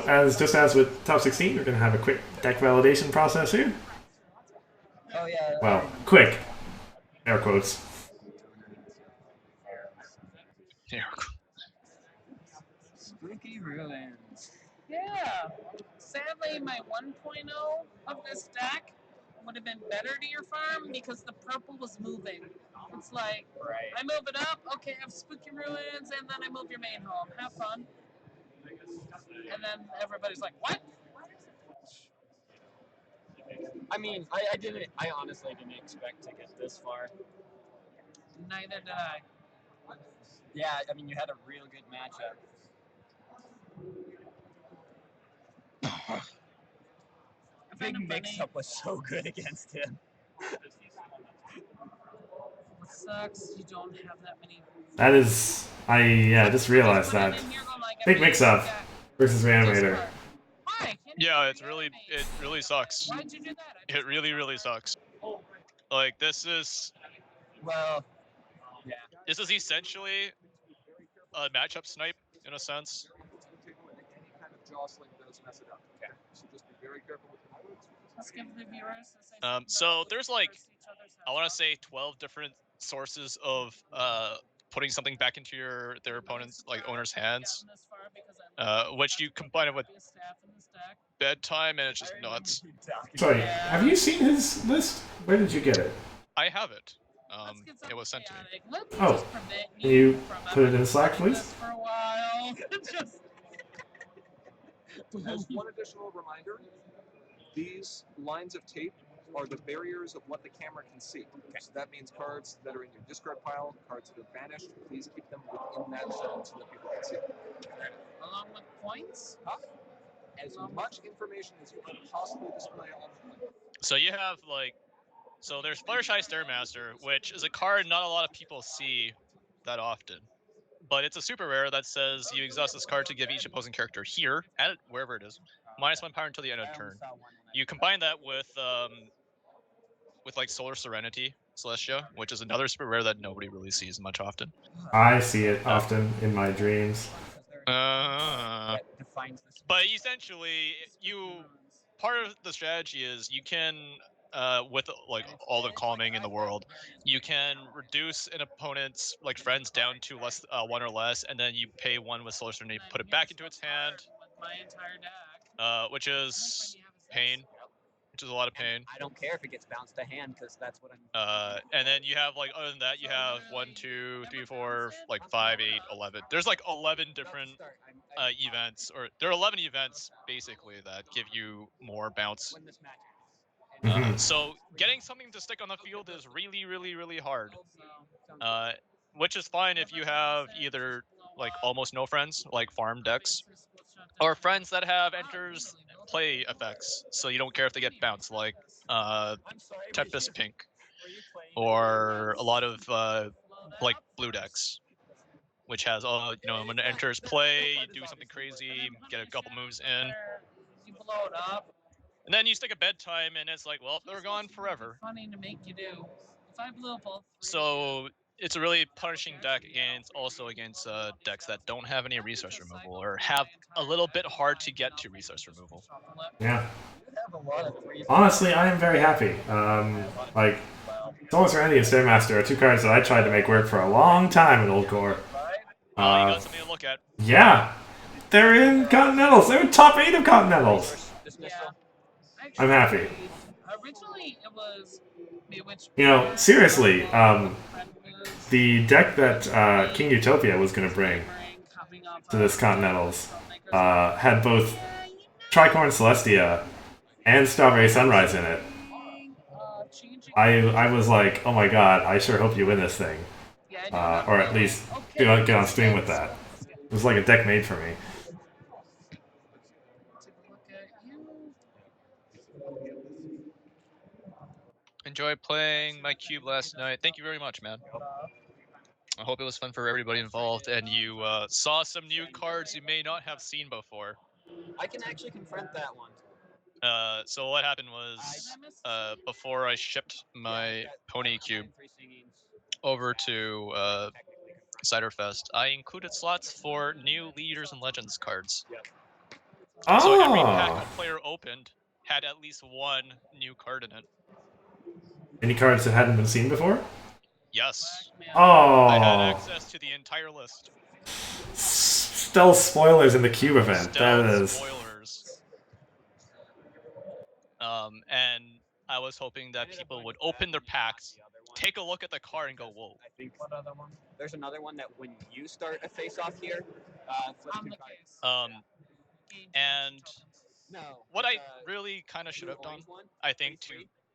just as with top 16, we're going to have a quick deck validation process here. Oh yeah. Well, quick. Air quotes. Spooky ruins. Yeah. Sadly, my 1.0 of this deck would have been better to your farm because the purple was moving. It's like, Right. I move it up, okay, I have Spooky Ruins, and then I move your main home. Have fun. And then everybody's like, what? I mean, I honestly didn't expect to get this far. Neither did I. Yeah, I mean, you had a real good matchup. Big mix-up was so good against him. It sucks you don't have that many. That is, I just realized that. Big mix-up versus Reanimator. Yeah, it really sucks. Why'd you do that? It really sucks. Like this is Well, yeah. This is essentially a matchup snipe in a sense. Any kind of jostling does mess it up. Okay, so just be very careful with the words. Let's give the viewers. So there's like, I want to say 12 different sources of putting something back into their opponent's like owner's hands, which you combine it with bedtime, and it's just nuts. Sorry, have you seen his list? Where did you get it? I have it. It was sent to me. Oh, can you put it in Slack, please? As one additional reminder, these lines of tape are the barriers of what the camera can see. Okay. So that means cards that are in your discard pile, cards that have vanished, please keep them within that zone so that people can see them. Along with points? As much information as you can possibly display on the plate. So you have so there's Fluttershy Stairmaster, which is a card not a lot of people see that often. But it's a super rare that says you exhaust this card to give each opposing character here, at it, wherever it is, -1 power until the end of turn. You combine that with like Solar Serenity Celestia, which is another super rare that nobody really sees much often. I see it often in my dreams. But essentially, part of the strategy is you can, with like all the calming in the world, you can reduce an opponent's like friends down to less 1 or less, and then you pay 1 with Solar Serenity, put it back into its hand, which is pain. Which is a lot of pain. I don't care if it gets bounced to hand because that's what I'm. And then you have like, other than that, you have 1, 2, 3, 4, like 5, 8, 11. There's like 11 different events, or there are 11 events basically that give you more bounce. So getting something to stick on the field is really hard. Which is fine if you have either like almost no friends, like farm decks, or friends that have enters play effects, so you don't care if they get bounced, like Tempest Pink, or a lot of like blue decks, which has when it enters play, you do something crazy, get a couple moves in, and then you stick a bedtime, and it's like, well, they're gone forever. Funny to make you do. If I blew up So it's a really punishing deck against decks that don't have any resource removal, or have a little bit hard to get to resource removal. Yeah. Honestly, I am very happy. Like, Solar Serenity and Stairmaster are two cards that I tried to make work for a long time in Old Core. You got something to look at. Yeah. They're in Continentals. They're in top 8 of Continentals. Yeah. I'm happy. Originally, it was You know, seriously, the deck that King Utopia was going to bring to this Continentals had both Tricorn Celestia and Strawberry Sunrise in it. I was like, oh my god, I sure hope you win this thing. Or at least get on stream with that. It was like a deck made for me. Enjoyed playing my cube last night. Thank you very much, man. I hope it was fun for everybody involved, and you saw some new cards you may not have seen before. I can actually confront that one. So what happened was, before I shipped my Pony Cube over to Ciderfest, I included slots for new Leaders and Legends cards. So every pack Oh. a player opened had at least one new card in it. Any cards that hadn't been seen before? Yes. Blackmail. I had Oh. access to the entire list. Stealth spoilers in the cube event. That Stealth is. spoilers. And I was hoping that people would open their packs, take a look at the card, and go, "Whoa!" I think What other one? there's another one that when you start a face-off here, flip On two the cards. case. And No. what I really kind of should have done, I think,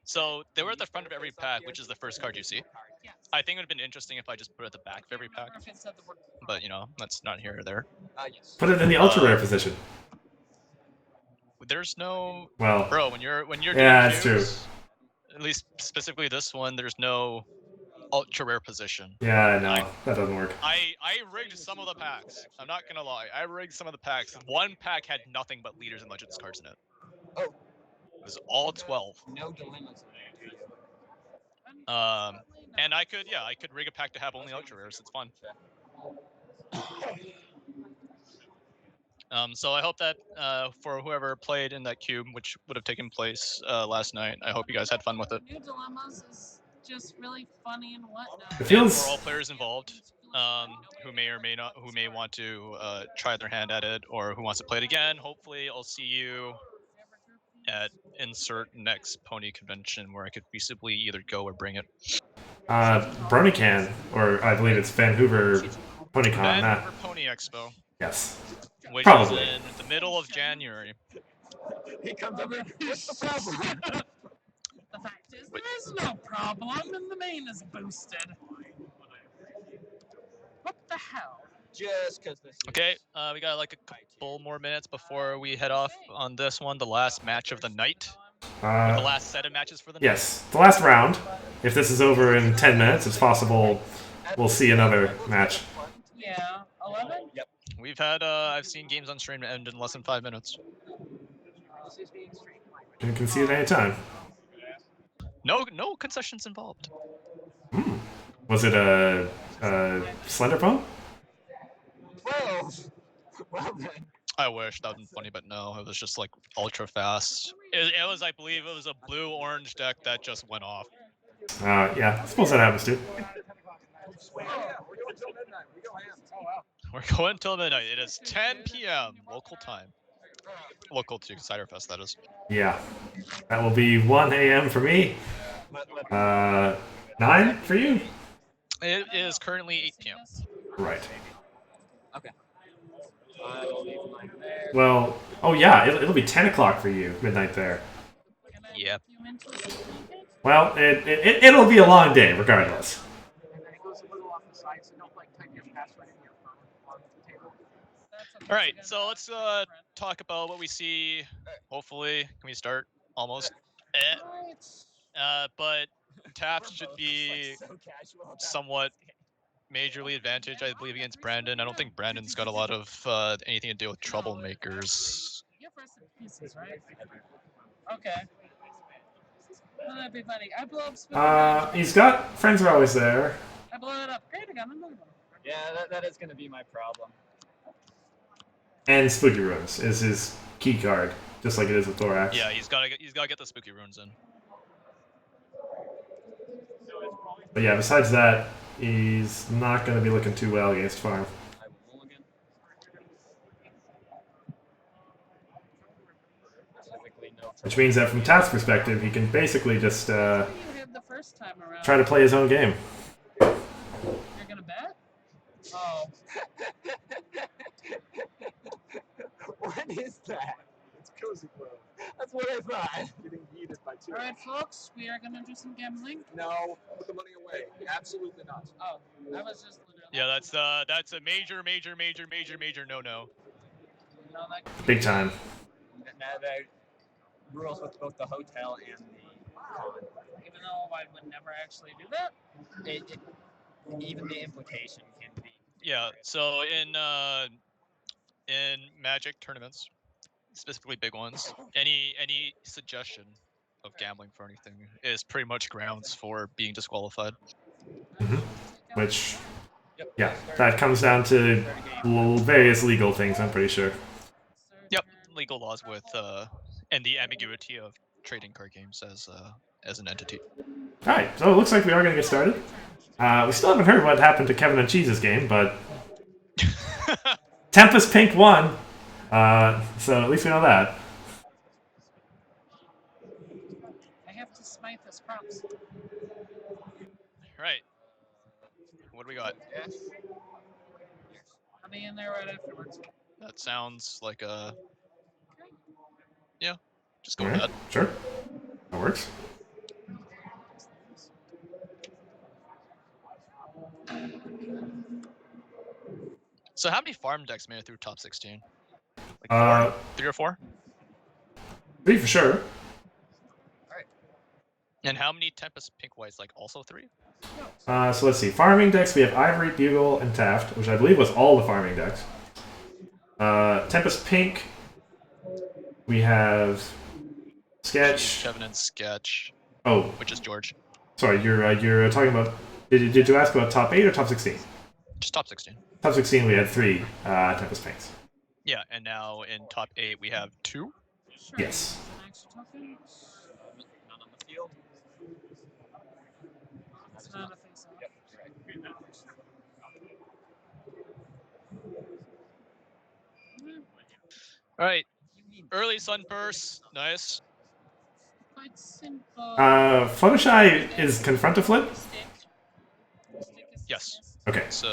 so they were at the front of every pack, which is the first card you see. Yes. I think it would have been interesting if I just put it at the back of every pack, Remember if it said the word but you know, that's not here or there. Yes. Put it in the ultra rare position. There's no, Well, bro, when you're yeah, doing that's true. cubes, at least specifically this one, there's no ultra rare position. Yeah, no, that doesn't work. I rigged some of the packs. I'm not gonna lie. I rigged some of the packs. One pack had nothing but leaders and legends cards in it. Oh. It was all 12. No dilemmas in there, do you? And I could rig a pack to have only ultra rares. It's fun. So I hope that for whoever played in that cube, which would have taken place last night, I hope you guys had fun with it. New Dilemmas is just really funny and whatnot. It And feels. for all players involved, who may or may not, who may want to try their hand at it, or who wants to play it again, hopefully I'll see you at insert next pony convention where I could feasibly either go or bring it. BronyCon, or I believe it's Vancouver PonyCon. Vancouver Pony Expo, Yes. which Probably. is in the middle of January. He comes over. What's the problem? The fact is, there is no problem, and the main is boosted. What the hell? Just because this. Okay, we got like a couple more minutes before we head off on this one, the last match of the night, or the last set of matches for the night. Yes, the last round. If this is over in 10 minutes, it's possible we'll see another match. Yeah, 11? Yep. We've had, I've seen games on stream end in less than 5 minutes. You can see it anytime. No concessions involved. Was it a slender phone? 12. Well then. I wish that would been funny, but no, it was just like ultra fast. It was, I believe, it was a blue-orange deck that just went off. Yeah, I suppose that happens too. We're going till midnight. We go ham. Oh, wow. We're going until midnight. It is 10 p.m. local time. Local to Ciderfest, that is. Yeah. That will be 1 a.m. for me. 9 for you? It is currently 8 p.m. Right. Okay. I will leave mine there. Well, oh yeah, it'll be 10 o'clock for you, midnight there. Can I Yep. look you into the blanket? Well, it'll be a long day, regardless. And then it goes a little off the side, so don't like type your password in your phone on the table. That's okay, All right, because so let's that's talk about what we see. Hopefully, can we start? Almost. different. Right. But Taft should be So casual about somewhat majorly advantaged, I believe, against Brandon. I don't think Brandon's got a lot of anything to do with troublemakers. You have rest in pieces, right? Okay. Well, that'd be funny. I blow up Spooky He's got friends are always there. I blow it up. Great, I got another one. Yeah, that is going to be my problem. And Spooky Rooms is his key card, just like it is with Thorax. Yeah, he's got to get the spooky runes in. But yeah, besides that, he's not going to be looking too well against Farm. I will mulligan. Specifically, no Which means that from Taft's perspective, he can basically just You had the first time around. try to play his own game. You're gonna bet? Oh. What is that? It's cozy glow. That's what I thought. Getting yeeted by two. Alright, folks, we are gonna do some gambling. No, put the money away. Absolutely not. Oh, I was just literally. Yeah, that's a major no. No, that Big time. Now the rules with both the hotel and the con. even though I would never actually do that. Even the implication can be. Yeah, so in Magic tournaments, specifically big ones, any suggestion of gambling for anything is pretty much grounds for being disqualified. Which, yeah, that comes down to various legal things, I'm pretty sure. Yep, legal laws with and the ambiguity of trading card games as an entity. All right, so it looks like we are going to get started. We still haven't heard what happened to Kevin and Cheese's game, but Tempest Pink won, so at least we know that. I have to smite this props. Right. What do we got? Yes. I'll be in there right afterwards. That sounds like a. Yeah, just go All with right, that. sure, that works. So how many farm decks made it through top 16? Like Uh, 3 or 4? 3 for sure. And how many Tempest Pink Whites? Like also 3? So let's see. Farming decks, we have Ivory, Bugle, and Taft, which I believe was all the farming decks. Tempest Pink, we have Sketch. Kevin and Sketch. Oh, Which is George. sorry, you're talking about. Did you ask about top 8 or top 16? Just top 16. Top 16, we had 3 Tempest Pinks. Yeah, and now in top 8 we have 2. Sure. Yes. An extra token. None on the field. It's not a face off. Yep, you're right. All right. Early Sunburst. Nice. Quite simple. Fluttershy is Confront to Flip? Stick. Stick is Yes. dismissed. Okay. It's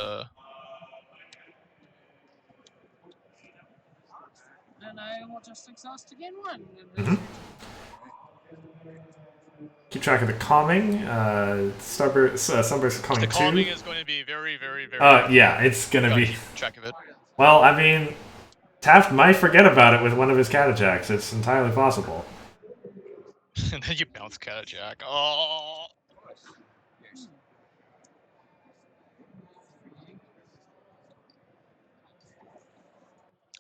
And I will just exhaust again one. Mhm. Keep track of the calming. Sunburst the calming 2. calming is going to be very, very, very. Yeah, it's gonna gotta be. keep track of it. Well, I mean, Taft might forget about it with one of his Catajacks. It's entirely possible. And then you bounce Catajack. Oh.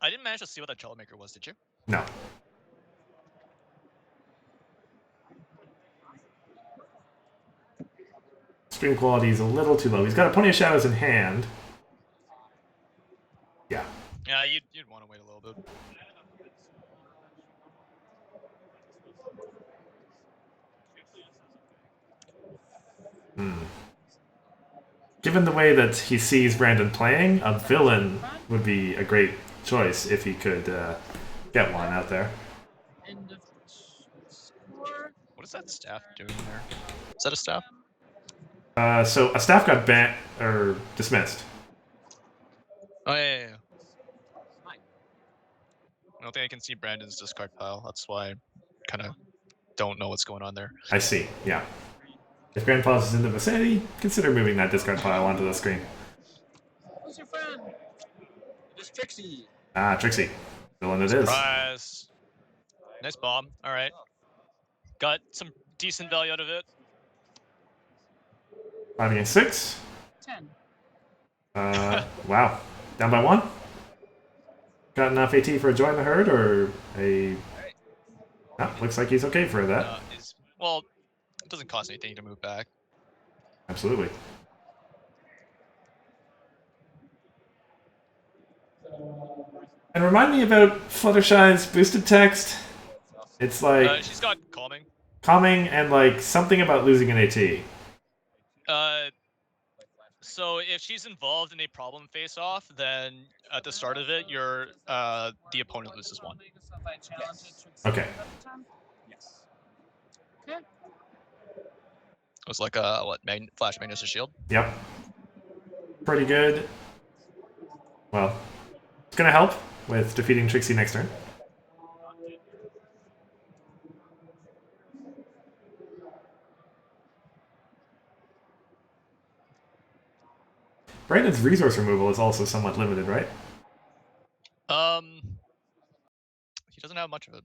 I didn't manage to see what that Jello Maker was, did you? No. Stream quality is a little too low. He's got plenty of shadows in hand. Yeah. Yeah, you'd want to wait a little bit. Given the way that he sees Brandon playing, a villain would be a great choice if he could get one out there. End of score. What is that staff doing there? Is that a staff? So a staff got banned or dismissed. Oh, yeah. I don't think I can see Brandon's discard pile. That's why I kind of don't know what's going on there. I see. Yeah. If Grandpa's is in the vicinity, consider moving that discard pile onto the screen. Who's your friend? It is Trixie. Ah, Trixie. Villain it is. Surprise! Nice bomb. All right. Got some decent value out of it. 5 against 6. 10. Wow. Down by 1. Got enough AT for a join the herd or a. Ah, looks like he's okay for that. Well, it doesn't cost anything to move back. Absolutely. And remind me about Fluttershy's boosted text. It's like She's got calming. calming and like something about losing an AT. So if she's involved in a problem face-off, then at the start of it, you're the opponent loses 1. So if I challenge it, Trixie Okay. at the time? Yes. Okay. It was like Flash Magnus' shield. Yep. Pretty good. Well, it's gonna help with defeating Trixie next turn. Brandon's resource removal is also somewhat limited, right? He doesn't have much of it.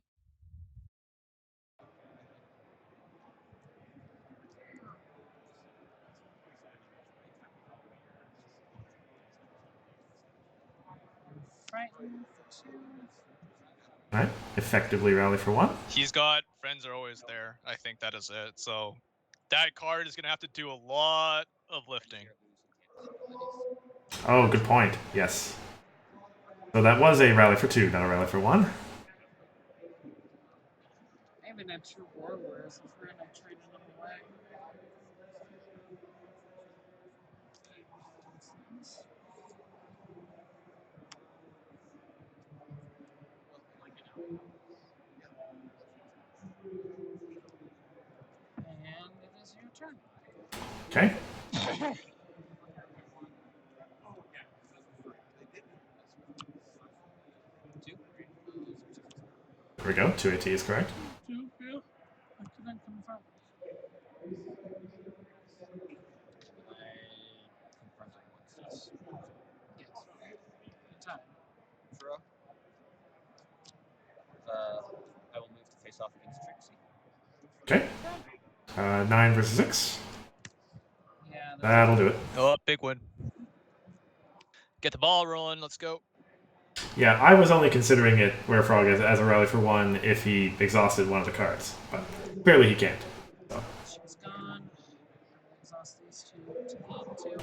Frightened for 2. Alright. Effectively rally for 1. He's got friends are always there. I think that is it. So that card is gonna have to do a lot of lifting. Oh, good point. Yes. So that was a rally for 2, not a rally for 1. hoping that True War wears if we're gonna trade it away. And it is your turn. Okay. There we go. 2 AT is correct. Two, yeah. I couldn't confirm. Yes. Time. Draw. I will move to face off against Trixie. Okay. 9 versus 6. Yeah. That'll do it. Oh, big win. Get the ball rolling. Let's go. Yeah, I was only considering it Were Frog as a rally for 1 if he exhausted one of the cards, but clearly he can't. So. She's gone. Exhaust these two to gain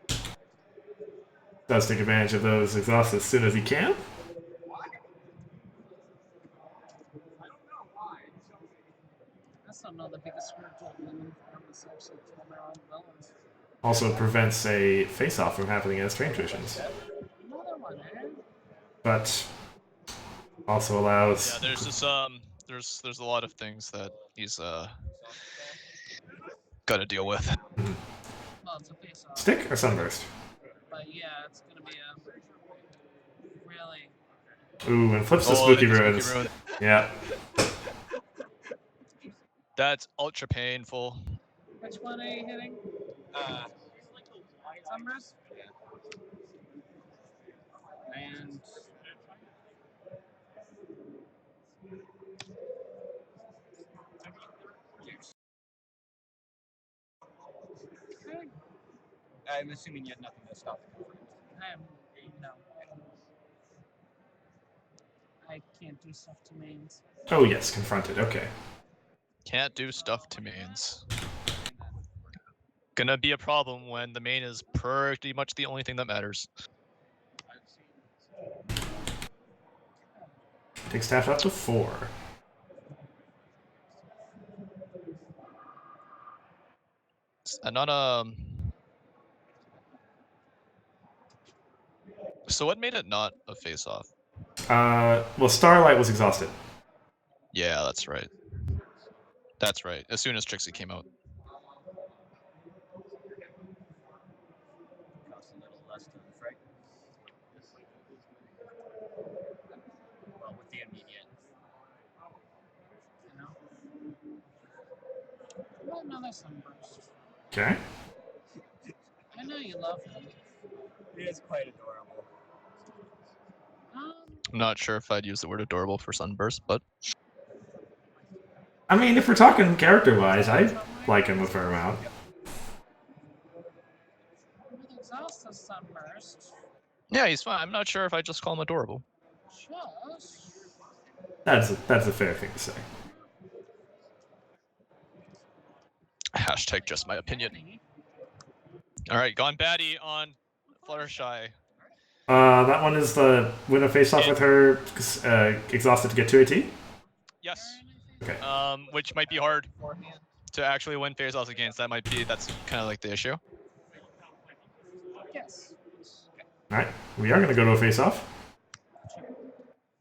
2. Does take advantage of those exhausts as soon as he can. I also know the biggest spiritual demon form is actually killing their own villains. Also prevents a face-off from happening as train traditions. Another one, eh? But also allows. Yeah, there's this there's a lot of things that he's got to deal with. Well, it's a face off. Stick or Sunburst? But yeah, it's gonna be a really. Ooh, and flips the Oh, Spooky the Ruins. Ruin. Yeah. That's ultra painful. Which one are you hitting? Sunburst? And. Okay. I'm assuming you had nothing to stop the confront. No. I can't do stuff to mains. Oh yes, confronted. Okay. Can't do stuff to mains. Gonna be a problem when the main is pretty much the only thing that matters. Takes Taft up to 4. Not So what made it not a face-off? Well, Starlight was exhausted. Yeah, that's right. That's right. As soon as Trixie came out. Costs a little less to frighten. Well, with the immediate. You know? Well, another sunburst. Okay. I know you love him. It is quite adorable. I'm not sure if I'd use the word adorable for Sunburst, but I mean, if we're talking character-wise, I like him a fair amount. With exhaust as sunburst. yeah, he's fine. I'm not sure if I just call him adorable. Just. That's a fair thing to say. Hashtag just my opinion. All right, gone baddie on Fluttershy. That one is the win a face-off with her exhausted to get 2 AT? Yes. Okay. Which might be hard to actually win face-offs against. That's kind of like the issue. Yes. Alright, we are going to go to a face-off.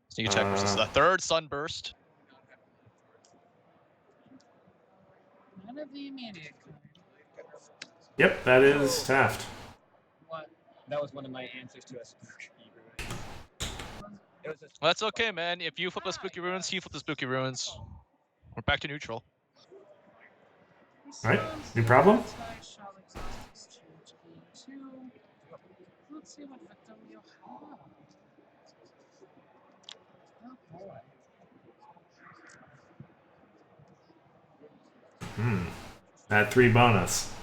Sneak attack versus the third Sunburst. None of the immediate kind. Yep, that is Taft. What? That was one of my answers to a spooky ruin. It was a Well, that's okay, man. If you flip the Spooky Ruins, he flipped the Spooky Ruins. We're back to neutral. Alright, new problem? Let's see what victim you have. Oh boy. At 3 bonus.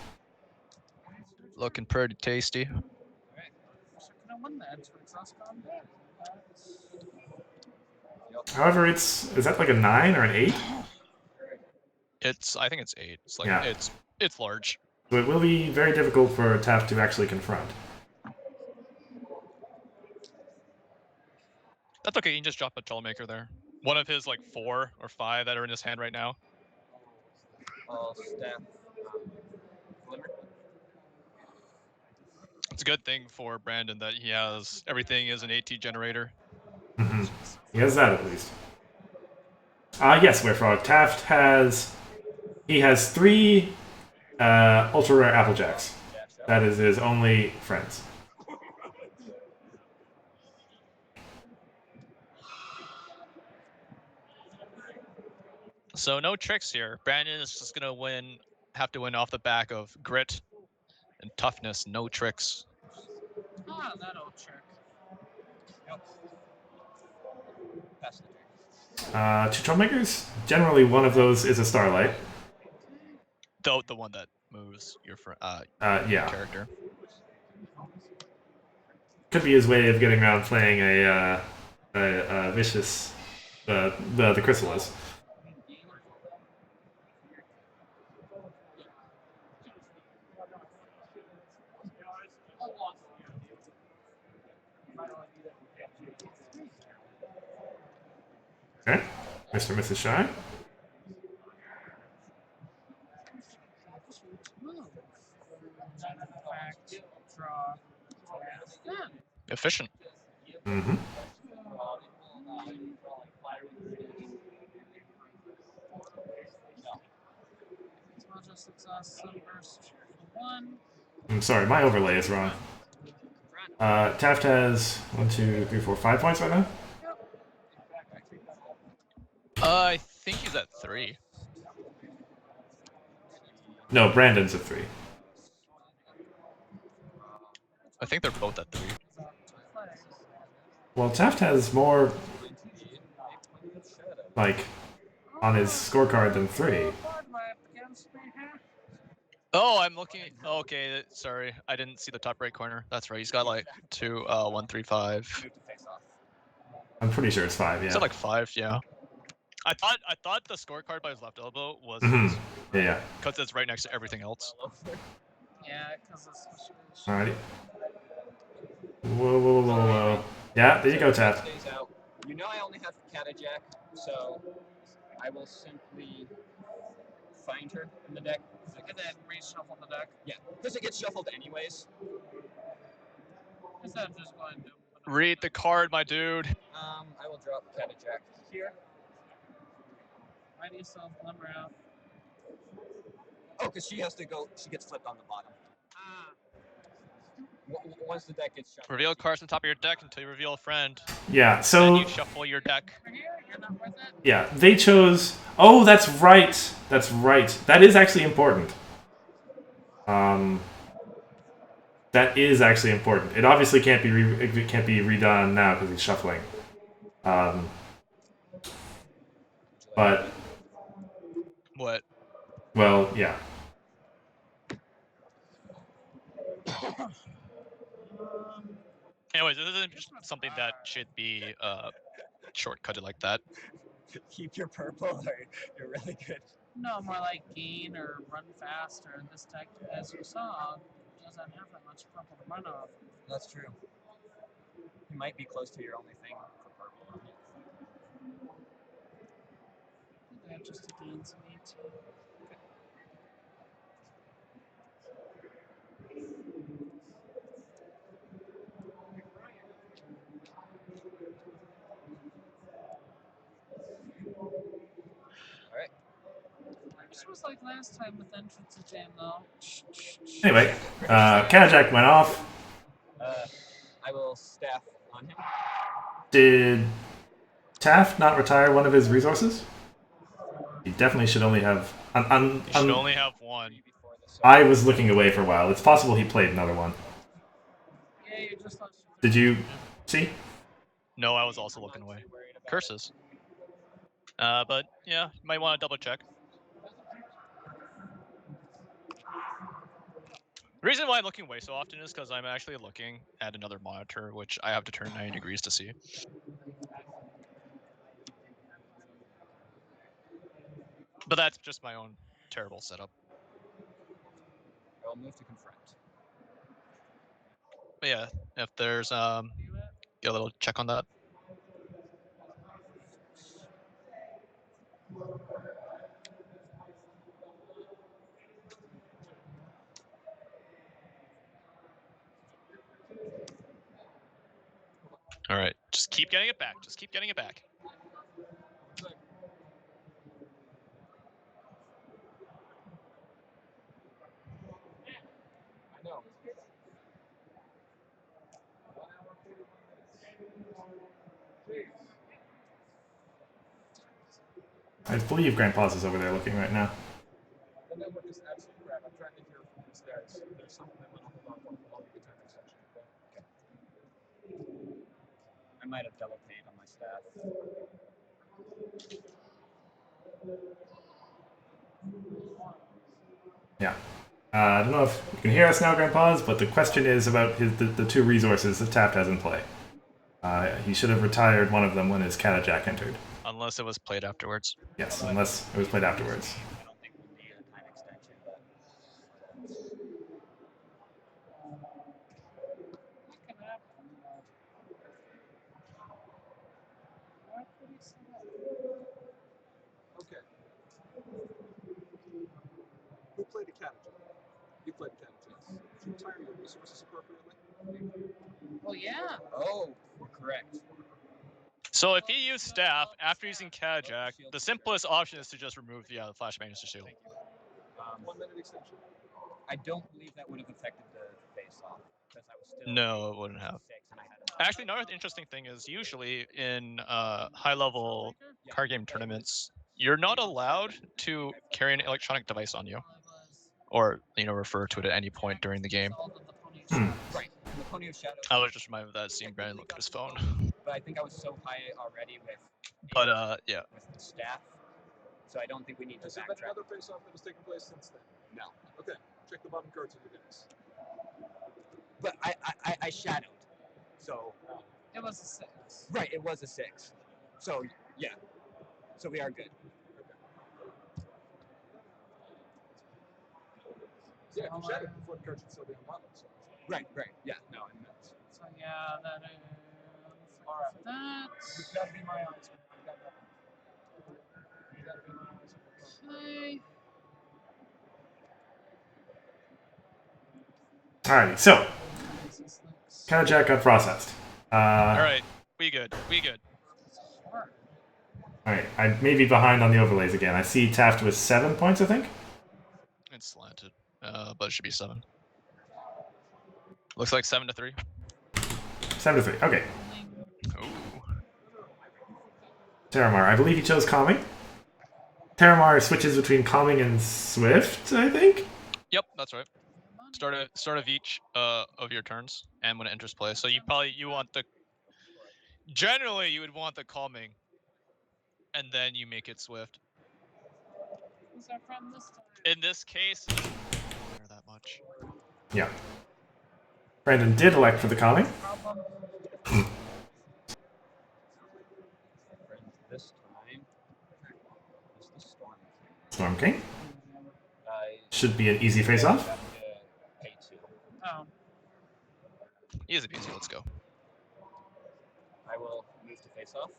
Looking pretty tasty. So can I win that to exhaust combat? However, is that like a 9 or an 8? I think it's 8. It's like Yeah. it's large. So it will be very difficult for Taft to actually confront. That's okay. You can just drop a Trollmaker there. one of his like 4 or 5 that are in his hand right now. I'll staff Glimmer. It's a good thing for Brandon that he has everything is an AT generator. Mm-hmm. He has that at least. Yes, Werefrog. Taft has... He has 3 ultra rare Applejacks. That is his only friends. So no tricks here. Brandon is just gonna have to win off the back of grit and toughness. No tricks. Ah, that old trick. Pass the turn. 2 Trollmakers? Generally, one of those is a Starlight. The one that moves your Yeah. character. Could be his way of getting around playing a vicious... the Chrysalis. Okay. Mr. and Mrs. Shy. Fact, draw, yeah. Efficient. Mm-hmm. So I'll just exhaust Sunburst for 1. I'm sorry, my overlay is wrong. Taft has 1, 2, 3, 4, 5 points right now? I think he's at 3. No, Brandon's at 3. I think they're both at 3. Well, Taft has more, like, on his scorecard than 3. Oh, I'm looking. Okay, sorry, I didn't see the top right corner. That's right. He's got like 2, 1, 3, 5. I'm pretty sure it's 5, yeah. Is that like 5? Yeah. I thought the scorecard by his left elbow was Mhm. Yeah. because it's right next to everything else. Yeah, because it's Alrighty. Whoa. Yeah, there you go, Taft. Stays out. You know I only have Catajack, so I will simply find her in the deck. and then reshuffle the deck. Yeah, because it gets shuffled anyways. Instead of just going to Read the card, my dude. I will drop Catajack here. find yourself Glimmer out. Oh, because she has to go. She gets flipped on the bottom. Ah, Once the deck gets shuffled. Reveal cards on top of your deck until you reveal a friend. Yeah, Then so... you shuffle your deck. over here, you're not worth it. Yeah, they chose... Oh, that's right! That's right. That is actually important. That is actually important. It obviously can't be it can't be redone now because he's shuffling. But... What? Well, yeah. Anyways, this isn't something that should be shortcutted like that. Keep your purple, or you're really good. No, more like gain or run faster. This deck, as you saw, doesn't have that much purple to run off. That's true. You might be close to your only thing for purple. They have just to gain some AT. Alright. This was like last time with entrance to jam though. Anyway, Kajak went off. I will staff on him. Did Taft not retire one of his resources? He definitely should only have... You should only have 1. I was looking away for a while. It's possible he played another one. Yeah, you just lost. Did you see? No, I was also looking away. Curses. But yeah, you might want to double check. The reason why I'm looking away so often is because I'm actually looking at another monitor, which I have to turn 90 degrees to see. But that's just my own terrible setup. I'll move to confront. But yeah, if there's get a little check on that. Just keep getting it back. Just keep getting it back. I know. I believe Grandpa's is over there looking right now. The network is absolutely crap. I'm trying to hear from these guys. There's something that went off about one of the time extension. I might have double paid on my staff. Yeah. I don't know if you can hear us now, Grandpa's, but the question is about the two resources that Taft has in play. He should have retired one of them when his Catajack entered. Unless it was played afterwards. Yes, unless it was played afterwards. I don't think we'll need a time extension, but What can happen? Why could he say that? Okay. Who played a Catajack? You played a Catajack. Did you retire your resources appropriately? Well, yeah. oh, we're correct. So if you use staff after using Catajack, the simplest option is to just remove the Flash Magnus Shield. Thank you. 1 minute extension. I don't believe that would have affected the face-off because I was still No, it wouldn't have. 6 and I had a Actually, another interesting thing is usually in high-level card game tournaments, you're not allowed to carry an electronic device on you, or refer to it at any point during the game. right. The Pony of Shadows. I was just reminded of that seeing Brandon look at his phone. But I think I was so high already with Yeah. with the staff, so I don't think we need to Has there been backtrack. another face-off that has taken place since then? No, Okay. Check the bottom cards of your dice. but I shadowed, so It was a 6. right, it was a 6. So yeah, so we are good. Yeah, if you shattered before the card should still be unbottled. So. Right, yeah, no, I mean that's. So yeah, that is. Alright. That. You've got to be my eyes. You got nothing. You got to be my eyes. Okay. Alrighty, so Catajack got processed. All right, we good. Alright, I may be behind on the overlays again. I see Taft with 7 points, I think. It's slanted, but it should be 7. Looks like 7-3. 7 to 3. Okay. Ooh. Terramar. I believe he chose Calming. Terramar switches between Calming and Swift, I think. Yep, that's right. Start of each of your turns, and when it enters play. So you want the. Generally, you would want the calming, and then you make it swift. Who's our friend this time? In this case, it doesn't matter that much. Yeah. Brandon did elect for the Calming. Problem. This time is the Storm King. Storm King. I Should be an easy face-off. have to pay 2. Oh. Easy peasy, let's go. I will move to face off.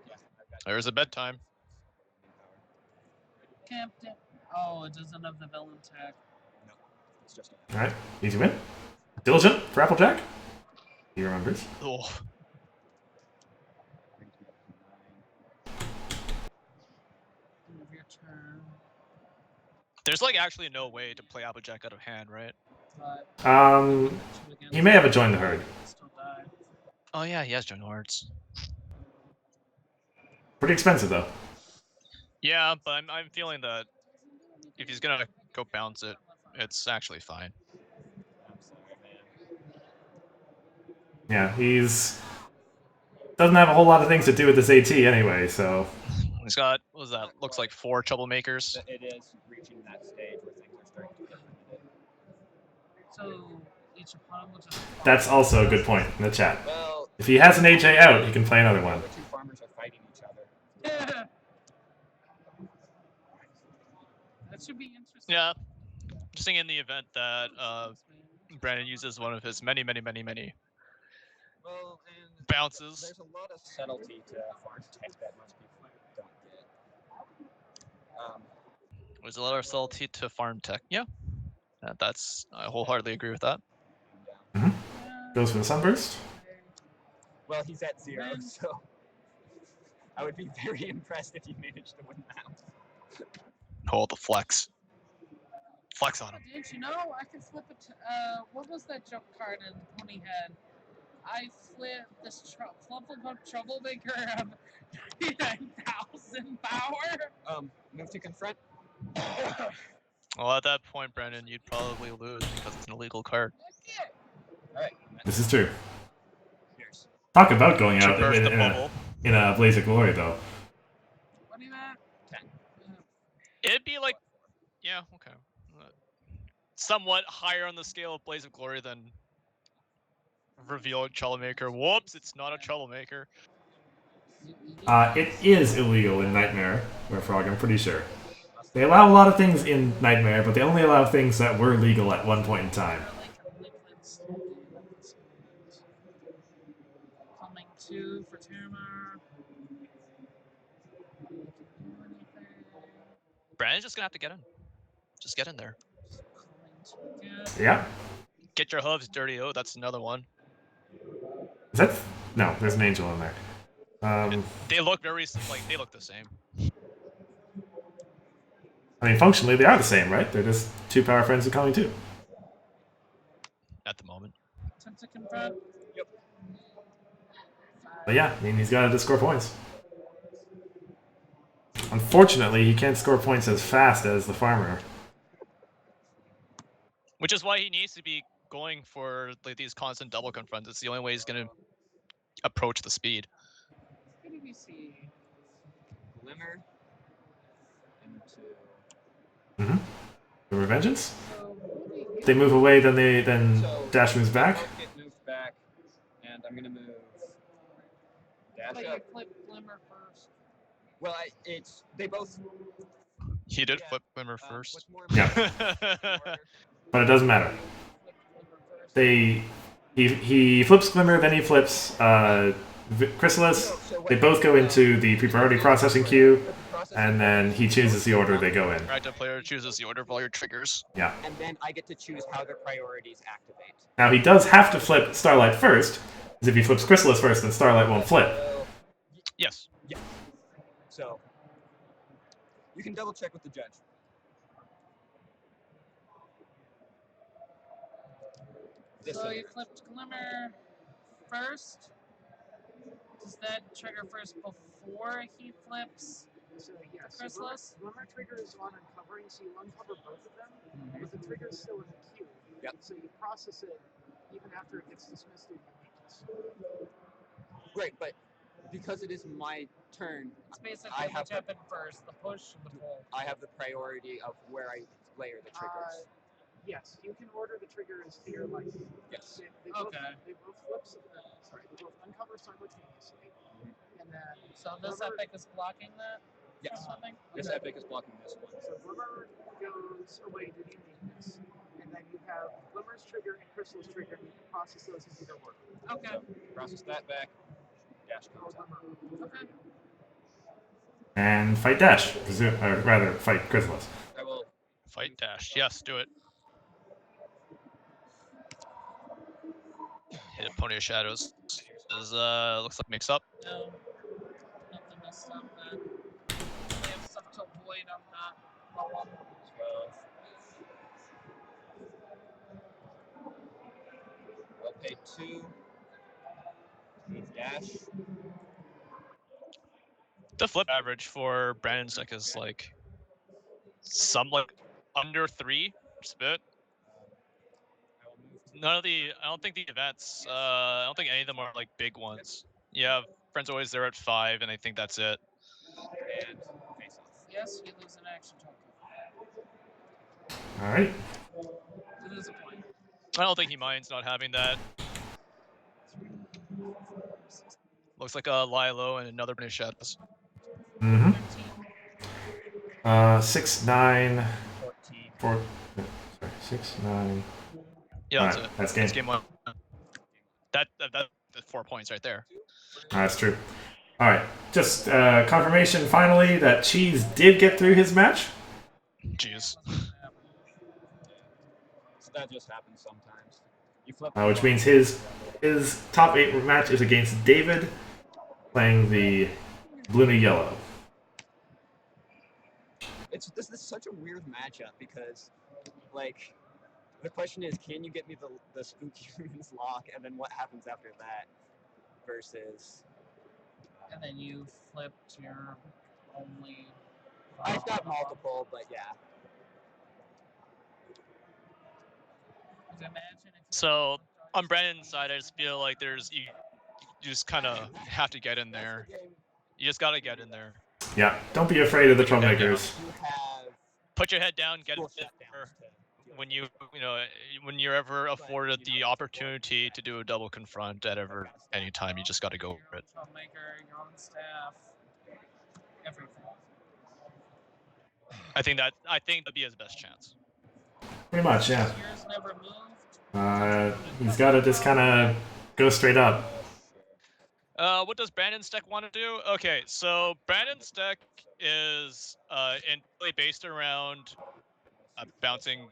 Yeah, I've got There's a bedtime. Captain. Oh, it doesn't have the villain tag. no. It's just a Alright, easy win. Diligent for Applejack. He remembers. Oh, brings me up to 9. Move your turn. there's like actually no way to play Applejack out of hand, right? But He may have a join the herd. still die. Oh yeah, he has Joan Hearts. Pretty expensive though. Yeah, but I'm feeling that if he's gonna go bounce it, it's actually fine. I'm sorry, man. Yeah, he's doesn't have a whole lot of things to do with this AT anyway, so He's got what was that? Looks like 4 troublemakers. But it is reaching that stage where things are starting to get limited. So each opponent will just. that's also a good point in the chat. Well, If he has an AJ out, he can play another one. the 2 farmers are fighting each other. That should be interesting. Yeah, just thinking in the event that Brandon uses one of his many Well, and bounces. there's a lot of subtlety to farm tech that most people don't get. There's a lot of subtlety to farm tech. Yeah, that's I wholeheartedly agree with that. Goes for the sunburst. Well, he's at 0, so I would be very impressed if he managed to win that. Hold the flex. Flex on him. Did you know I could flip it? What was that jump card in Pony Head? I flipped this Flump Troublemaker of 99,000 power. Move to confront. Well, at that point, Brandon, you'd probably lose because it's an illegal card. All right. This is true. Here's. Talk about going out Traverse the bubble. in a blaze of glory, though. What do you at? 10. It'd be like, yeah, okay. Somewhat higher on the scale of Blaze of Glory than Reveal Troublemaker. Whoops, it's not a Troublemaker. It is illegal in Nightmare, Frog, I'm pretty sure. They allow a lot of things in Nightmare, but they only allow things that were legal at one point in time. Coming 2 for Tamar. Brandon's just gonna have to get in. Just get in there. Yeah. Get your hooves dirty. Oh, that's another one. Is that... No, there's an angel in there. They look very, like, they look the same. I mean, functionally, they are the same, right? They're just 2 power friends of Calling 2. At the moment. Attempt to confront. Yep. But yeah, I mean, he's got to score points. Unfortunately, he can't score points as fast as the farmer. Which is why he needs to be going for like these constant double confronts. It's the only way he's gonna approach the speed. Who did we see? Glimmer. Into. The Revengeance? So, They move away, then So, Dash moves back. both get moved back, and I'm gonna move. Dash but you up. flip Glimmer first. Well, they both. He did Yeah, flip Glimmer first. what's more Yeah. important? But it doesn't matter. Flip Glimmer first. He flips Glimmer, then he flips Chrysalis. They both go into the pre-priority processing queue, and then he chooses the order they go in. Active player chooses the order of all your triggers. Yeah. And then I get to choose how their priorities activate. Now he does have to flip Starlight first, because if he flips Chrysalis first, then Starlight won't flip. Yes. Yeah. So you can double check with the judge. So you flipped Glimmer first. Does that trigger first before he flips So yes, so Chrysalis? Glimmer triggers on uncovering, so you uncover both of them, but the trigger is still in the queue. Yep. So you process it even after it gets dismissed through uniqueness. Great, but because it is my turn, It's basically I have which happened first, the push or the pull. I have the priority of where I layer the triggers. Yes, you can order the triggers to your liking. Yes. They Okay. both flip. They both uncover simultaneously, and then So this Glimmer- epic is blocking that? Yes. Or something? This Okay. epic is blocking this one. So Glimmer goes away to the uniqueness, and then you have Glimmer's trigger and Crystal's trigger, and you can process those in either order. Okay. So process that back. Dash comes out. Okay. And fight Dash, or rather, fight Chrysalis. I will. Fight dash. Yes, do it. Hit Pony of Shadows. Is looks like mix up. No. Nothing to stop that. They have stuff to avoid. I'm not. 12. I'll pay 2. Move dash. The flip average for Brandon's deck is like like under 3 spit. I will move to I don't think the events, I don't think any of them are like big ones. You have Friends Always There at 5, and I think that's it. and face off. Yes, you lose an action token. Alright. To lose a point. I don't think he minds not having that. Looks like a Lilo and another Pony of Shadows. 13. 13. 6, 9, 14. 4. Sorry, 6, 9. Yeah, that's Alright, it. that's game. That's game 1. That's 4 points right there. That's true. Alright, just confirmation finally that Cheese did get through his match. Jeez. So that just happens sometimes. You flip which means his top 8 match is against David, playing the blue and yellow. This is such a weird matchup because, like, the question is, can you get me the spooky humans lock, and then what happens after that? Versus, And then you flipped your only. I've got multiple, but yeah. Imagine if you So on Brandon's side, I just feel like you just kind of have to get in there. You just gotta get in there. Yeah, don't be afraid of the Put your head down. troublemakers. You have Put your head down, get in school there. shutdowns to deal When when you're ever afforded the opportunity to do a double confront at any time, you just got to go for it. troublemaker, your own staff, everything. I think that'd be his best chance. Pretty much, yeah. Yours never moved. He's got to just kind of go straight up. What does Brandon's deck want to do? Okay, so Brandon's deck is entirely based around bouncing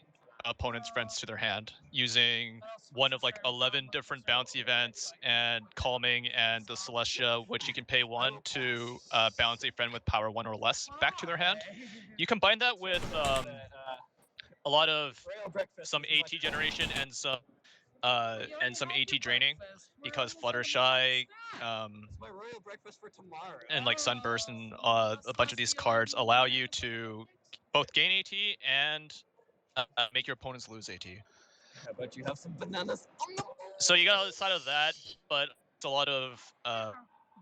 opponents' friends to their hand using one of like 11 different bounce events and calming and the Celestia, which you can pay 1 to bounce a friend with power 1 or less back to their hand. You combine that with a lot of some AT generation and some AT draining, because Fluttershy my royal breakfast for tomorrow. and like Sunburst and a bunch of these cards allow you to both gain AT and make your opponents lose AT. How about you have some bananas? So you got on the side of that, but it's a lot of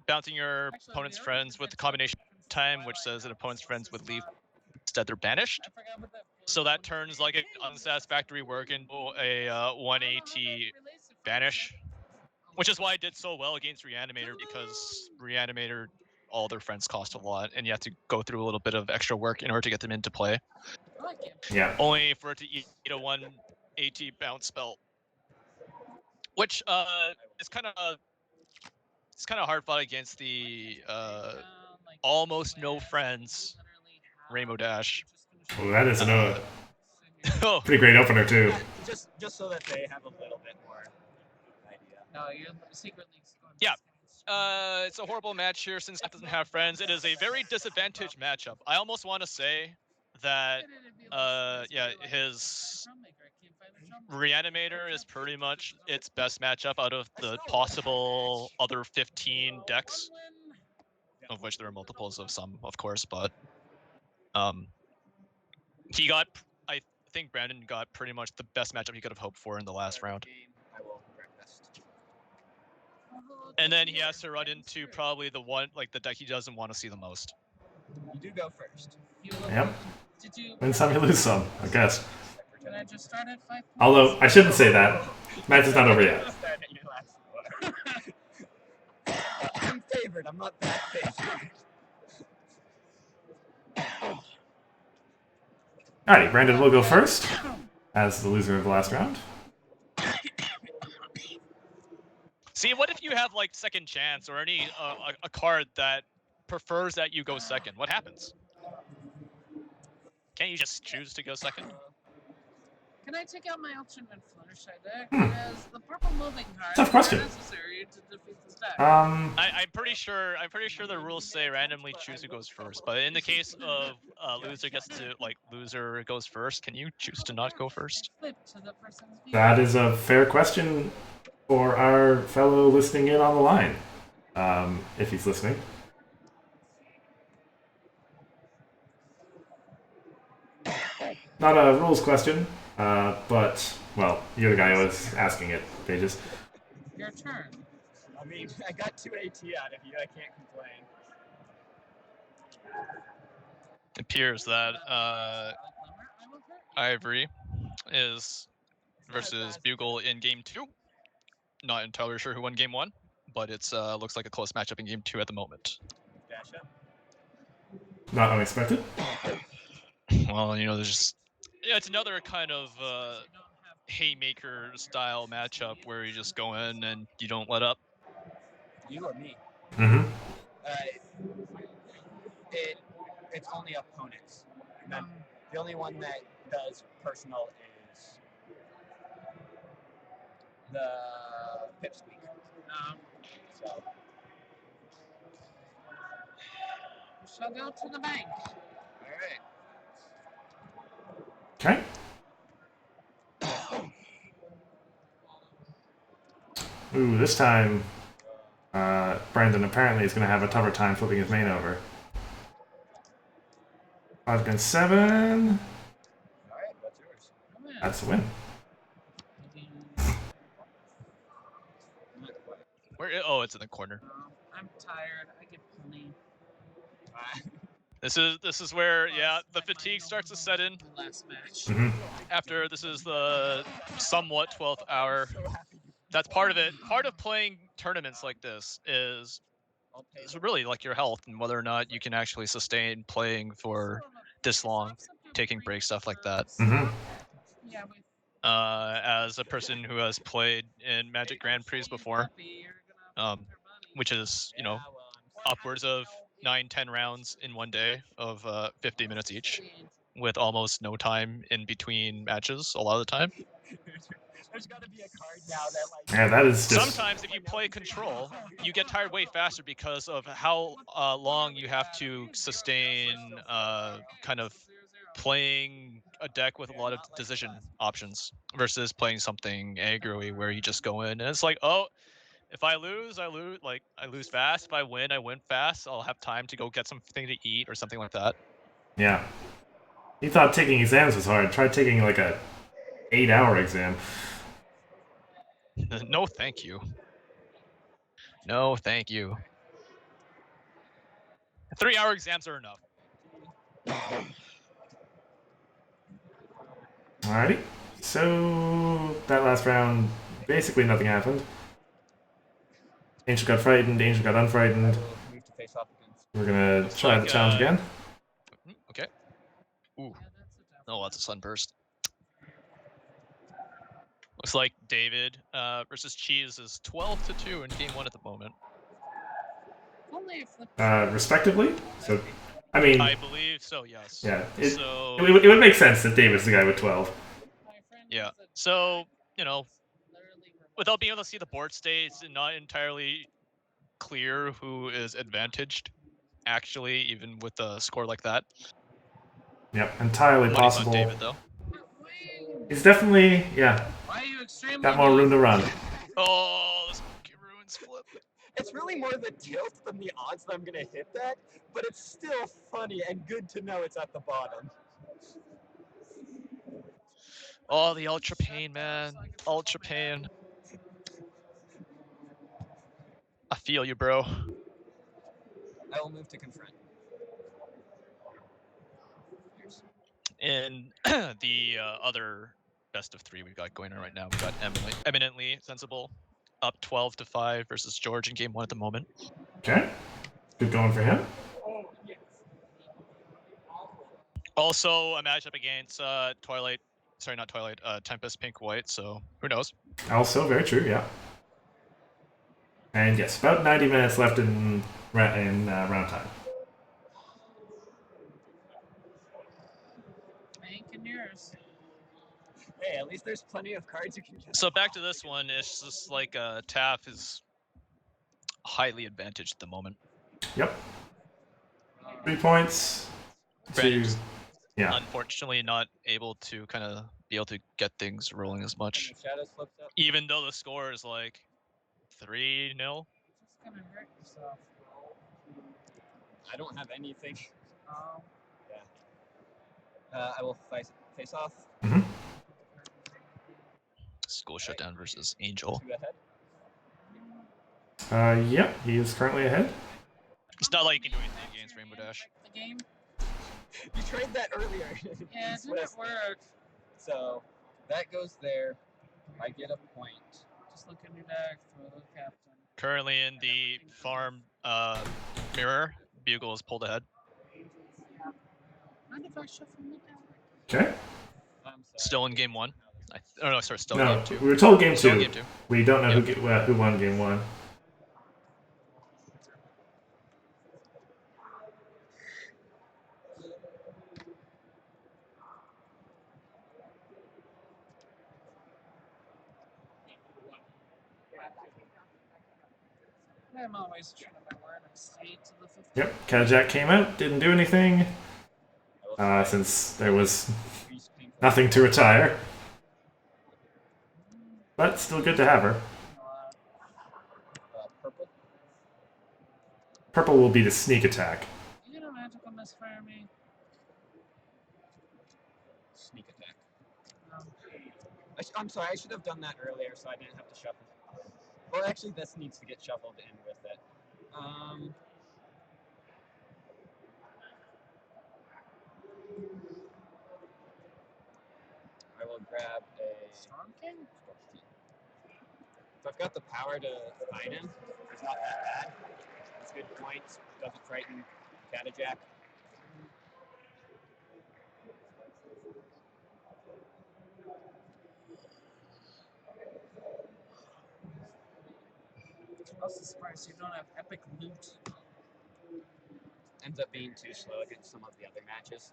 bouncing your opponent's friends with the combination time, which says that opponent's friends would leave instead they're banished. So that turns like an unsatisfactory work into a 180 banish, which is why I did so well against Reanimator, because Reanimator, all their friends cost a lot, and you have to go through a little bit of extra work in order to get them into play. Yeah. Only for it to eat a 180 bounce spell, which is kind of hard fought against the almost no friends Rainbow Dash. Well, that is a Oh, pretty great opener too. Just so that they have a little bit more idea. No, you're secretly. Yeah. It's a horrible match here since it doesn't have friends. It is a very disadvantaged matchup. I almost want to say that his Reanimator is pretty much its best matchup out of the possible other 15 decks, of which there are multiples of some, of course, but I think Brandon got pretty much the best matchup he could have hoped for in the last round. I will breakfast. And then he has to run into probably the deck he doesn't want to see the most. You do go first. Yep. Win some, you lose some, I guess. Did I just start at 5 points? Although, I shouldn't say that. Match is not over yet. I'm favored. I'm not that favored. Alrighty, Brandon will go first, as the loser of the last round. See, what if you have like second chance or any a card that prefers that you go second? What happens? Can't you just choose to go second? Can I take out my alternate Fluttershy deck? Because the purple moving cards Tough question. are necessary to defeat this deck. I'm pretty sure the rules say randomly choose who goes first, but in the case of loser goes first, can you choose to not go first? Flip to the person's view. That is a fair question for our fellow listening in on the line, if he's listening. Not a rules question, but, well, you're the guy who was asking it, Pages. Your turn. I mean, I got 2 AT out of you. I can't complain. It appears that Ivory is versus Bugle in game 2. Not entirely sure who won game 1, but it's looks like a close matchup in game 2 at the moment. Dash up. Not unexpected. Well, there's just it's another kind of haymaker style matchup where you just go in and you don't let up. You or me? Mm-hmm. It's only opponents. And the only one that does personal is the pipsqueak. So Shall go to the bank. all right. Okay. Ooh, this time, Brandon apparently is going to have a tougher time flipping his main over. 5 against 7. All right, what's yours? Come in. That's a win. Not quite. Where? Oh, it's in the corner. I'm tired. I get plenty. This is where the fatigue starts to set in. My last match. Hmm. After this is the somewhat 12th hour. So happy you That's part of it. Part of playing tournaments like this is I'll pay it's really like your health and whether or not you can actually sustain playing for this long, taking breaks, stuff like that. Hmm. Yeah, we As a person who has played in Magic Grand Prix before, which is upwards of 9-10 rounds in one day of 50 minutes each, with almost no time in between matches a lot of the time. There's got to be a card now that like. Yeah, that is just. Sometimes if you play control, you get tired way faster because of how long you have to sustain kind of playing a deck with a lot of decision options versus playing something aggro-y where you just go in and it's like, oh, if I lose, I lose. Like I lose fast. If I win fast. I'll have time to go get something to eat or something like that. Yeah. He thought taking exams was hard. Try taking like a 8-hour exam. No, thank you. No, thank you. 3-hour exams are enough. Alrighty. So that last round, basically nothing happened. Angel got frightened, Angel got unfrightened. Move to face off against. We're gonna Looks try like, the challenge again. Okay. Ooh. Oh, that's a sunburst. Looks like David versus Cheese is 12-2 in game 1 at the moment. only if the Respectively. So, I mean, I believe so, yes. yeah. So, It would make sense that David's the guy with 12. my friend yeah. has a So, literally without being able to see the board states and not entirely clear who is advantaged, actually, even with a score like that. Yep, entirely Money's possible. on David, though. He's definitely, yeah, Why are you extremely got more room to run. Oh, the Spooky Ruins flip. It's really more the tilt than the odds that I'm gonna hit that, but it's still funny and good to know it's at the bottom. Oh, the Ultra Pain, man. Ultra Pain. I feel you, bro. I will move to confront. In the other best of 3 we've got going on right now, we've got Eminently Sensible up 12-5 versus George in game 1 at the moment. Okay. Good going for him. Also a matchup against Tempest Pink White, so who knows? Also, very true, yeah. And yes, about 90 minutes left in round time. bank and yours. Hey, at least there's plenty of cards you can get. So back to this one, it's just like Taft is highly advantaged at the moment. Yep. 3 points. Brandon's Yeah. unfortunately not able to kind of be able to get things rolling as much, And the shadows flips up. even though the score is like 3-0. You're just gonna hurt yourself. I don't have anything. Oh. I will face off. Mm-hmm. School shutdown versus Angel. 2 ahead. Yep, he is currently ahead. It's not like you can do anything against Rainbow Dash. The game? You tried that earlier. Yeah, it didn't work. So that goes there. I get a point. Just look in your deck, throw the captain. Currently in the farm mirror, Bugle is pulled ahead. Mind if I shuffle the deck? Okay. I'm sorry. Still in game 1. Still No, game 2. we were told game Still 2. game 2. We don't know Yep. who won game 1. I'm always true to my word. I stayed to the 15. Yep, Kajak came out, didn't do anything, since there was nothing to retire. But still good to have her. Purple. Purple will be the sneak attack. You get a magical misfire me. Sneak attack. No. I'm sorry, I should have done that earlier so I didn't have to shuffle. Well, actually, this needs to get shuffled in with it. I will grab a Storm King? Storm King. If I've got the power to fight him, it's not that bad. It's good points, doesn't frighten Catajack. I was surprised you don't have epic loot. Ends up being too slow against some of the other matches.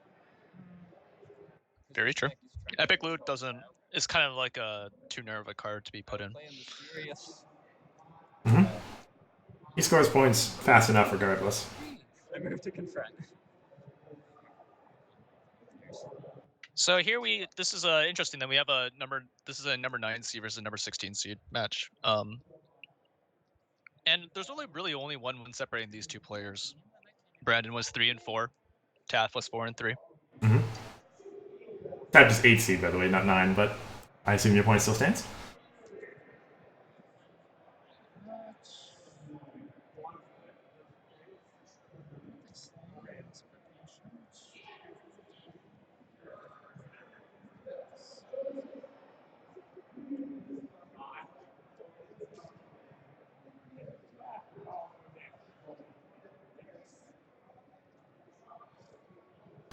Very true. Epic loot doesn't. It's kind of like a too narrow of a card to be put in. Play him Mysterious. Mm-hmm. He scores points fast enough regardless. I move to confront. So here this is interesting that we have a number. This is a number 9 seed versus a number 16 seed match. And there's really only one separating these two players. Brandon was 3 and 4. Taft was 4 and 3. Mm-hmm. Taft is 8 seed, by the way, not 9, but I assume your point still stands?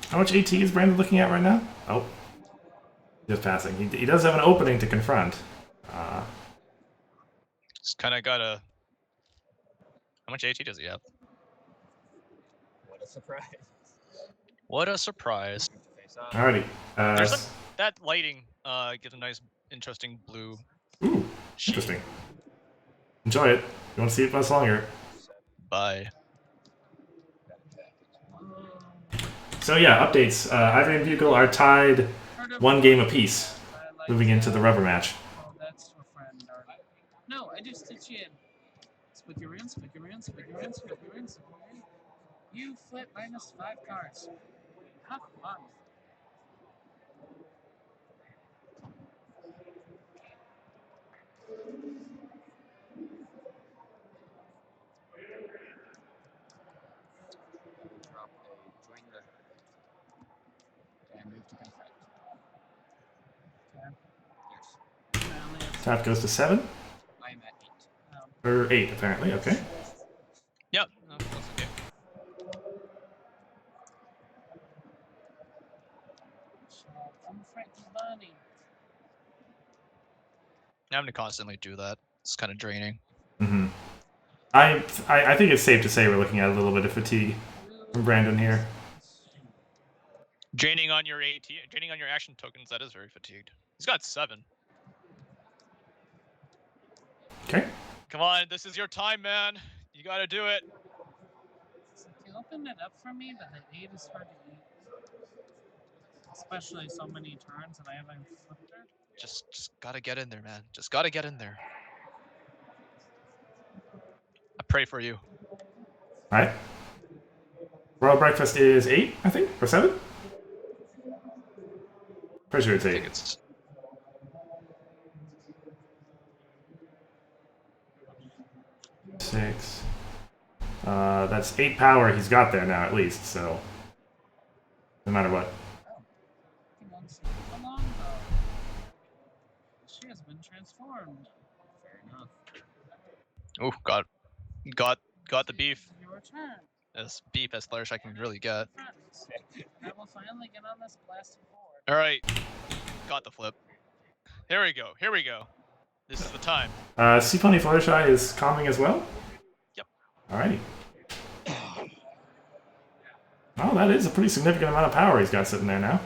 How much AT is Brandon looking at right now? Oh. Just passing. He does have an opening to confront. Just kind of got a... How much AT does he have? What a surprise. What a surprise. Alrighty. That lighting gives a nice, interesting blue. Ooh, interesting. Enjoy it. You want to see it much longer. Bye. So yeah, updates. Ivory and Bugle are tied 1 game apiece, moving into the rubber match. Oh, that's your friend. No, I just stitch you in. Split your in, split your in, split your in, split your in, split your in. You flip -5 cards. Have fun. Drop a join the and move to confront. Okay. Yes. Taft goes to 7? I am at 8. Or 8, apparently. Okay. Yep. That's okay. Confront Bunny. Having to constantly do that. It's kind of draining. Mm-hmm. I think it's safe to say we're looking at a little bit of fatigue from Brandon here. Draining on your AT, draining on your action tokens, that is very fatigued. He's got 7. Okay. Come on, this is your time, man. You gotta do it. You opened it up for me, but the 8 is hard to eat. Especially so many turns and I haven't flipped her. Just gotta get in there, man. Just gotta get in there. I pray for you. Alright. Royal Breakfast is 8, I think? Or 7? Pretty sure it's 8. I think it's... Six. That's 8 power he's got there now, at least, so... No matter what. She has been transformed. Fair enough. Oh, got the beef. Your turn. As beef as flourish I can really get. I will finally get on this blasted board. Alright. Got the flip. Here we go. Here we go. This is the time. Sea Pony Fluttershy is calming as well? Yep. Alrighty. Oh, that is a pretty significant amount of power he's got sitting there now.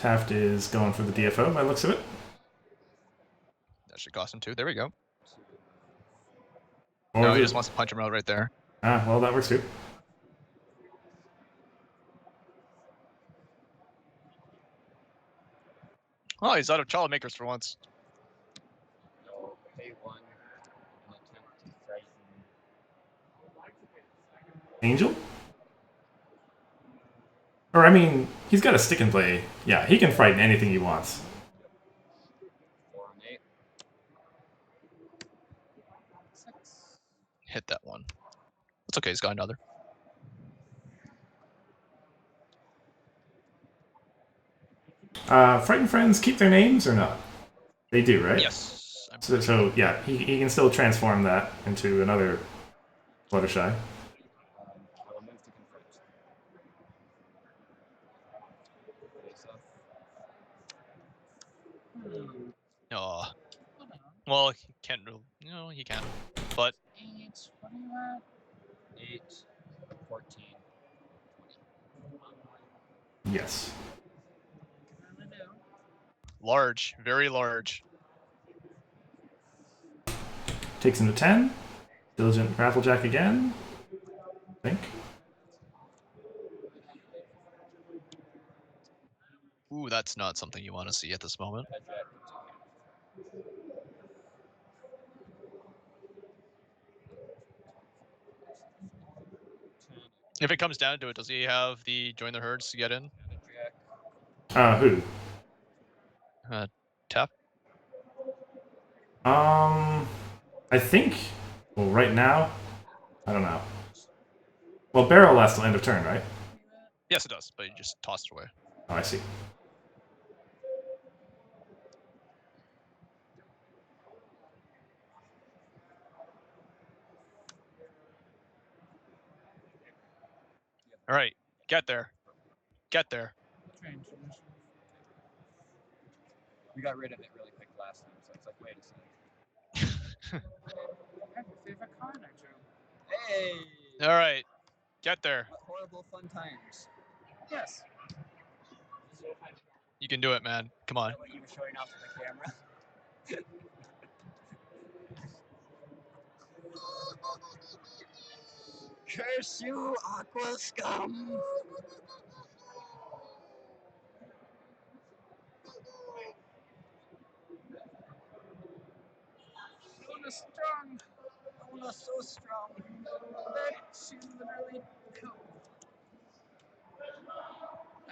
Taft is going for the DFO by the looks of it. That should cost him 2. There we go. Or No, is he it- just wants to punch him out right there. Ah, well, that works too. Oh, he's out of child makers for once. Pay 1 and attempt to frighten. Angel? Or, I mean, he's got a stick and play. Yeah, he can frighten anything he wants. 4 on 8. 6. Hit that one. It's okay, he's got another. Frightened friends keep their names or not? They do, right? Yes. I'm So yeah, he can still transform that into another Fluttershy. I will move to confront. Face off. Oh. Hold on. Well, he can't. No, he can. But 8. What are you at? 8, 14. Yes. What can I do? large, very large. Takes him to 10. Diligent Rafflejack again. I think. Ooh, that's not something you want to see at this moment. If it comes down to it, does he have the join the herds to get in? Who? Taft? I think. Well, right now, I don't know. Well, barrel lasts till end of turn, right? Yes, it does, but you just tossed it away. Oh, I see. All right, get there. Get there. Train tradition. We got rid of it really quick last time, so it's like, wait a second. I have your favorite card I drew. Hey! All right, get there. What horrible fun times. Yes. You can do it, man. Come on. What you were showing off to the camera. Curse you, Aqua Scum! Luna strong. Luna so strong. That she literally killed.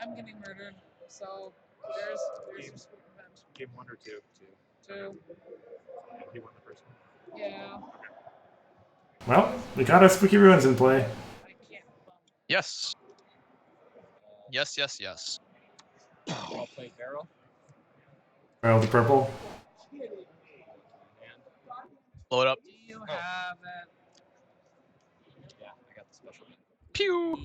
I'm getting murdered. So there's your sweet revenge. Game 1 or 2? 2. 2. He won the first one. Yeah. Well, we got our Spooky Ruins in play. I can't bump. Yes. Yes, yes, yes. I'll play Barrel. Barrel the purple. And Blow it up. Do you have it? yeah, I got the special one. Pew.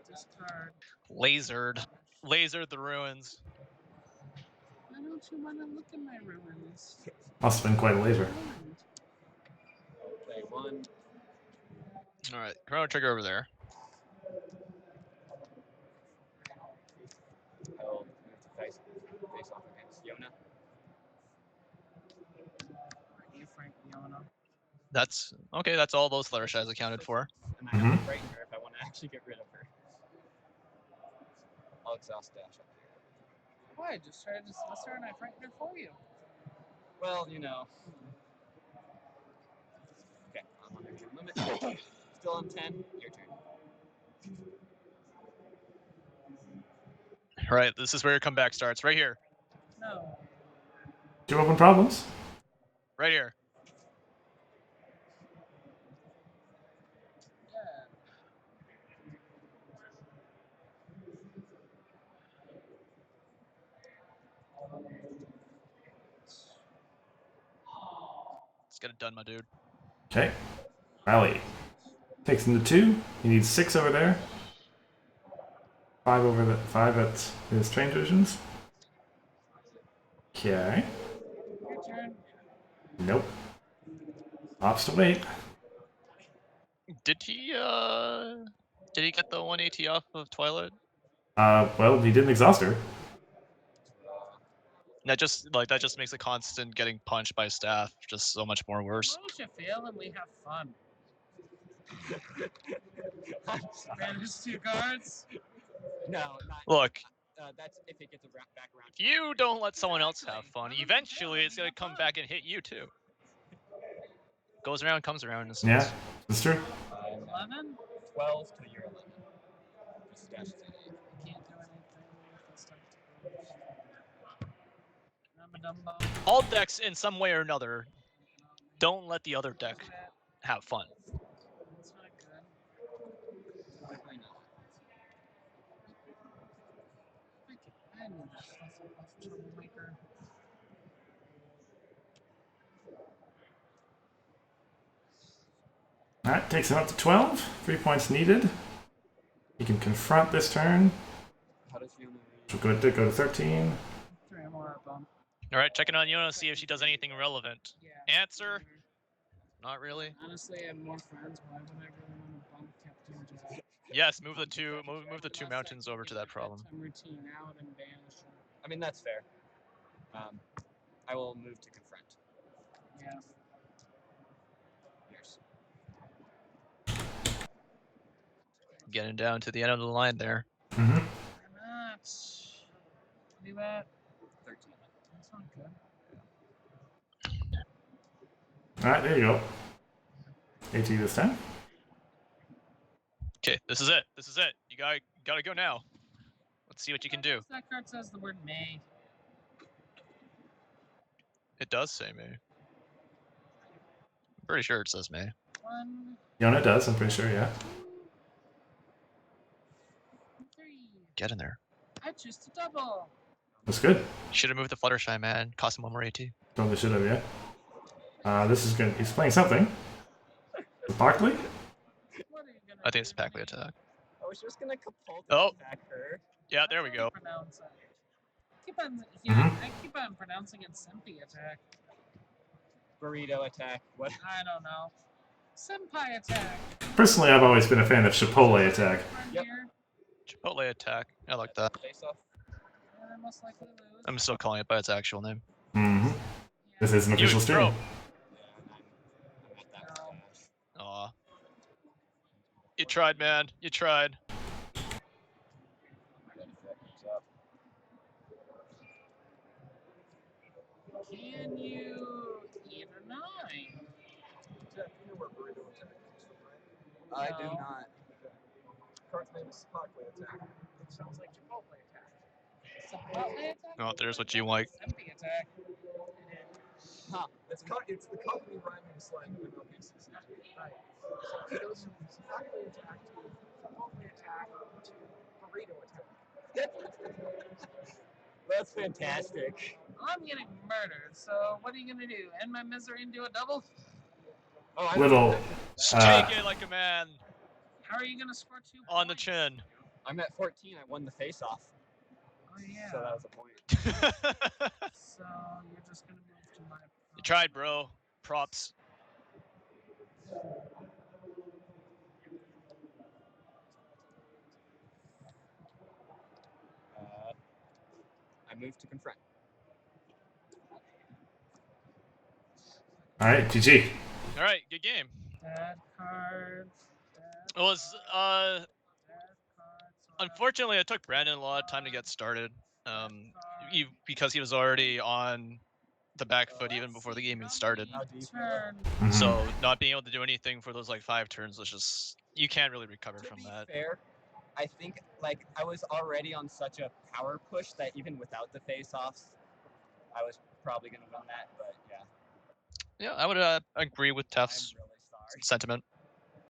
Discard. Lasered. Lasered the ruins. Why don't you want to look at my ruins? Must have been quite a laser. I'll play 1. All right, Chrono Trigger over there. I'll move to face off against Yona. You Frank Yona. That's okay. That's all those Fluttershy's accounted for. And I have to frighten her if I want to actually get rid of her. I'll exhaust dash up here. Why? Just try to dismiss her and I frighten her for you. Well, you know. Okay, I'm on your limit. Still on 10. Your turn. All right, this is where your comeback starts. Right here. No. 2 open problems. Right here. Yeah. Let's get it done, my dude. Okay. Rally. Takes him to 2. He needs 6 over there. 5 over the 5 at his train divisions. Okay. Your turn. Nope. Opts to wait. Did he get the 180 off of Twilight? Well, he didn't exhaust her. That just makes the constant getting punched by staff just so much more worse. Suppose you fail and we have fun. I'm sorry. Banish 2 cards. No, not. Look, That's if it gets back around. if you don't let someone else have fun, eventually it's gonna come back and hit you too. Goes around, comes around. In a sense. Yeah, that's true. 11? 12 to your 11. Just dash to 8. I can't do anything with this type of I'm a dumbo. All decks, in some way or another, don't let the other deck have fun. It's not good. Typically not. I need that Hufflepuff troublemaker. Alright, takes him up to 12. 3 points needed. He can confront this turn. How does Fiona She'll go to 13. 3 more bump. All right, checking on Yona, see if she does anything relevant. Yeah. Answer: not really. Honestly, I have more friends. Why would I really want to bump Captain Jack? Yes, move the two mountains over to that problem. Routine out and banish her. I mean, that's fair. I will move to confront. Yeah. Yours. Getting down to the end of the line there. Mm-hmm. Why not? Do that. 13. That's not good. Alright, there you go. AT this time. Okay, this is it. This is it. You gotta go now. Let's see what you can do. That card says the word may. It does say May. I'm pretty sure it says May. 1, Yona does, I'm pretty sure, yeah. 3. Get in there. I choose to double. That's good. You should have moved the Fluttershy, man. Cost him 1 more AT. Totally should have, yeah. This is good. He's playing something. Barkley? What are you gonna I think it's a do? Packley attack. I was just gonna catapult Oh. attack her. Yeah, there we go. Pronounce it. I keep on pronouncing it Simpy attack. Burrito attack. What? I don't know. Senpai attack. Personally, I've always been a fan of Chipotle attack. Yep. Here. Chipotle attack. I like that. Face off. And I most likely lose. I'm still calling it by its actual name. Mm-hmm. Yeah. This is an official stream. Yeah, I'm at that No. stage. Aw. You tried, man. You tried. Ready for that comes up. Can you eat a 9? Jack, you know where burrito attack comes from, right? I do No. not. Card's name is Packley attack. It sounds like Chipotle attack. Chipotle attack? Oh, there's what you like. Simpy attack. Huh. It's the company rhyming slang of MLBCCG. Right. So it goes from Packley attack to Chipotle attack to burrito attack. That's fantastic. I'm getting murdered, so what are you gonna do? End my misery and do a double? Oh, I Little. Take it like a man. How are you gonna score 2 points? On the chin. I'm at 14. I won the face off. Oh yeah. So that was a point. So you're just gonna move to my. You tried, bro. Props. I moved to confront. Alright, GG. All right, good game. Bad card. It was Bad card. unfortunately it took Brandon a lot of time to get started. Because he was already on the back foot even before the game even started. How deep? Turn. Mhm. So not being able to do anything for those like 5 turns was just you can't really recover To from be that. fair, I think like I was already on such a power push that even without the face-offs, I was probably gonna win that. But yeah, Yeah, I would agree with I'm Taft's really sorry. sentiment.